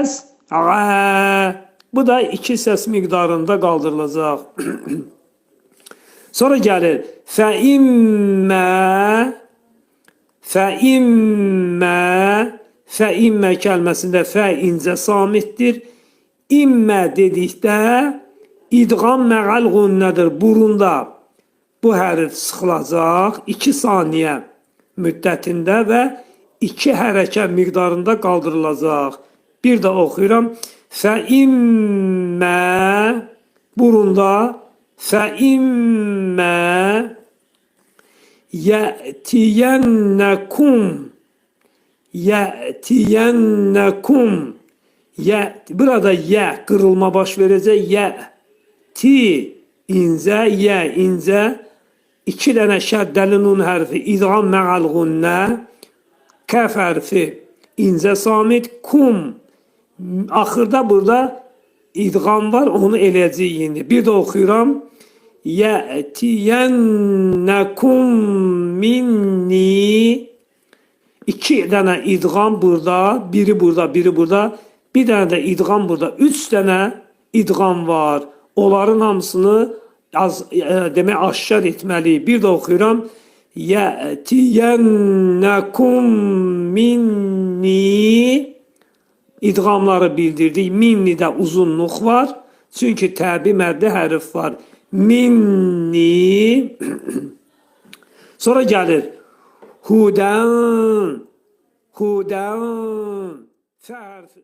səs ə. Bu da iki səs miqdarında qaldırılacaq. Sonra gəlir fəimmə, fəimmə, fəimmə kəlməsində fə incə samitdir. İmmə dedikdə idğam məğəl qunnədir. Burunda bu hərf sıxılacaq 2 saniyə müddətində və 2 hərəkət miqdarında qaldırılacaq. Bir də oxuyuram. Fəimmə burunda fəimmə yətiyənnəkum yətiyənnəkum burada yə qırılma baş verəcək. Yə ti incə, yə incə, 2 dənə şəddəli nun hərfi idğam mə'al gunnə, kəf hərfi incə samit, kum axırda burada idğam var, onu eləyəcəyik indi. Bir də oxuyuram. Yətiyənnəkum minni, 2 dənə idğam burada, biri burada, biri burada, bir dənə də idğam burada, 3 dənə idğam var. Onların hamısını demək aşkar etməliyik. Bir də oxuyuram. Yətiyənnəkum minni, idğamları bildirdik. Minnidə uzunluq var. Çünki təbi məddi hərf var. Minni. Sonra gəlir. Hudən. Hudən. Fə hərfi.